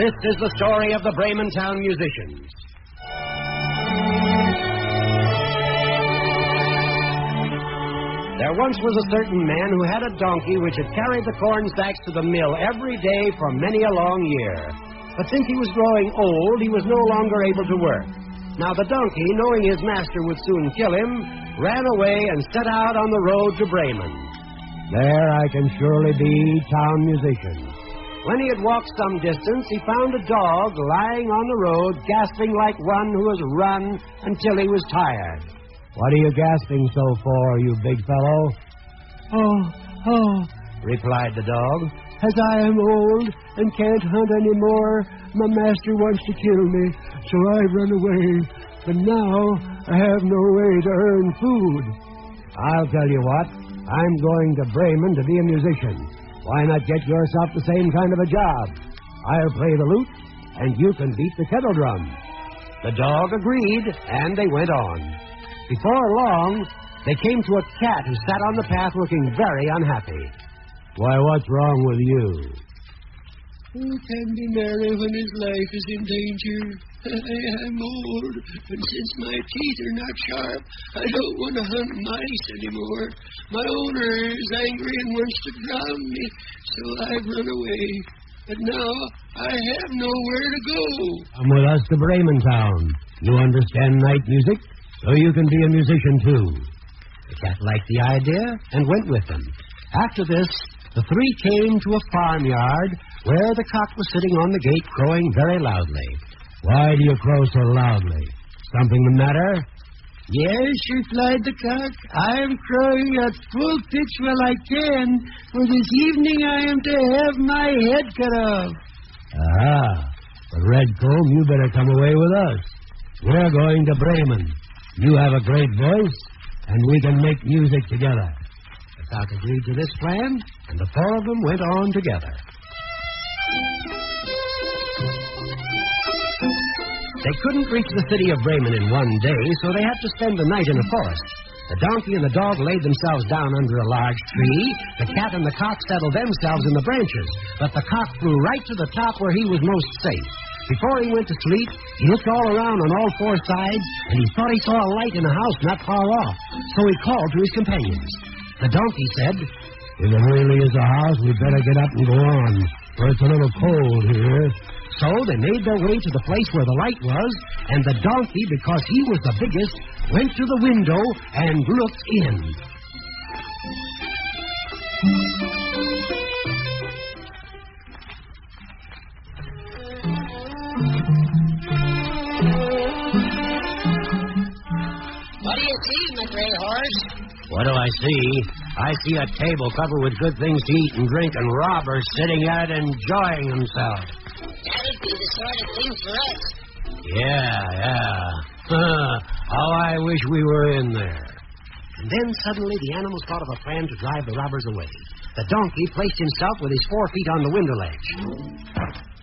This is the story of the Bremen Town musicians. There once was a certain man who had a donkey which had carried the corn sacks to the mill every day for many a long year. But since he was growing old, he was no longer able to work. Now the donkey, knowing his master would soon kill him, ran away and set out on the road to Bremen. There I can surely be town musician. When he had walked some distance, he found a dog lying on the road, gasping like one who has run until he was tired. "What are you gasping so for, you big fellow?" Oh, replied the dog. "As I am old and can't hunt anymore, my master wants to kill me, so I've run away. But now I have no way to earn food." "I'll tell you what, I'm going to Bremen to be a musician. Why not get yourself the same kind of a job? I'll play the lute, and you can beat the kettle drum." The dog agreed, and they went on. Before long, they came to a cat who sat on the path looking very unhappy. "Why, what's wrong with you?" "Who can be merry when his life is in danger? I'm old, and since my teeth are not sharp, I don't want to hunt mice anymore. My owner is angry and wants to drown me, so I've run away. But now I have nowhere to go." "Come with us to Bremen Town. You understand night music, so you can be a musician, too." The cat liked the idea and went with them. After this, the three came to a farmyard where the cock was sitting on the gate crowing very loudly. "Why do you crow so loudly? Something the matter?" "Yes," replied the cock, "I'm crowing at full pitch while I can, for this evening I am to have my head cut off." "Ah, but Redcomb, you better come away with us. We're going to Bremen. You have a great voice, and we can make music together." The cock agreed to this plan, and the four of them went on together. They couldn't reach the city of Bremen in one day, so they had to spend the night in a forest. The donkey and the dog laid themselves down under a large tree. The cat and the cock settled themselves in the branches, but the cock flew right to the top where he was most safe. Before he went to sleep, he looked all around on all four sides, and he thought he saw a light in a house not far off, so he called to his companions. The donkey said, "If it really is a house, we'd better get up and go on, for it's a little cold here." So they made their way to the place where the light was, and the donkey, because he was the biggest, went to the window and looked in. "What do you see, my gray horse?" "What do I see? I see a table covered with good things to eat and drink, and robbers sitting at it enjoying themselves." "That'd be the sort of thing for us." Yeah. How I wish we were in there." And then suddenly the animals thought of a plan to drive the robbers away. The donkey placed himself with his 4 feet on the window ledge.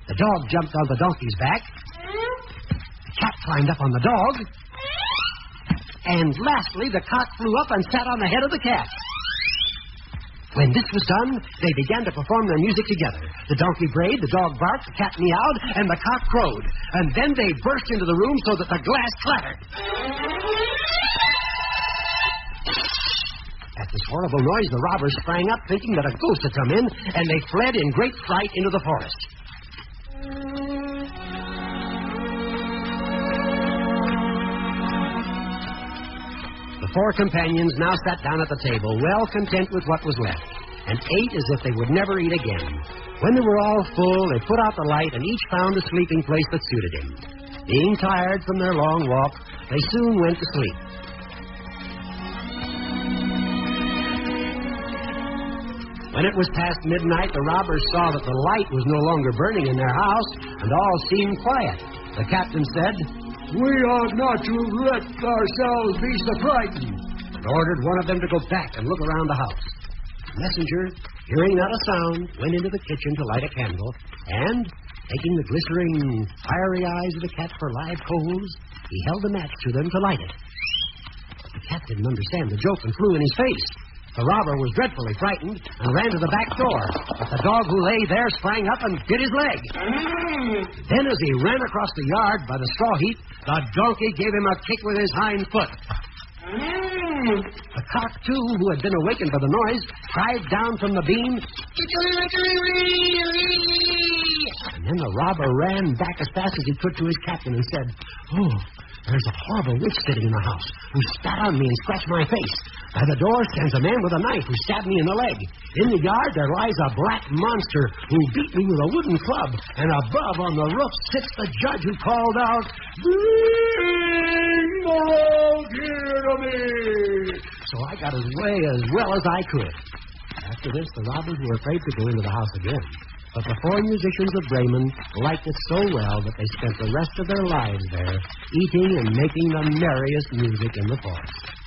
The dog jumped on the donkey's back. The cat climbed up on the dog. And lastly, the cock flew up and sat on the head of the cat. When this was done, they began to perform their music together. The donkey brayed, the dog barked, the cat meowed, and the cock crowed. And then they burst into the room so that the glass clattered. At this horrible noise, the robbers sprang up, thinking that a ghost had come in, and they fled in great fright into the forest. The 4 companions now sat down at the table, well content with what was left, and ate as if they would never eat again. When they were all full, they put out the light, and each found a sleeping place that suited him. Being tired from their long walk, they soon went to sleep. When it was past midnight, the robbers saw that the light was no longer burning in their house, and all seemed quiet. The captain said, "We ought not to let ourselves be so frightened," and ordered one of them to go back and look around the house. The messenger, hearing not a sound, went into the kitchen to light a candle, and, taking the glittering, fiery eyes of the cat for live coals, he held a match to them to light it. The cat didn't understand the joke and flew in his face. The robber was dreadfully frightened and ran to the back door. But the dog who lay there sprang up and bit his leg. Then as he ran across the yard by the straw heap, the donkey gave him a kick with his hind foot. The cock, too, who had been awakened by the noise, cried down from the beam. And then the robber ran back as fast as he could to his captain and said, "Oh, there's a horrible witch sitting in the house who spat on me and scratched my face. By the door stands a man with a knife who stabbed me in the leg. In the yard there lies a black monster who beat me with a wooden club. And above on the roof sits the judge who called out, 'Bring the rogue here to me!' So I got away as well as I could." After this, the robbers were afraid to go into the house again. But the four musicians of Bremen liked it so well that they spent the rest of their lives there, eating and making the merriest music in the forest.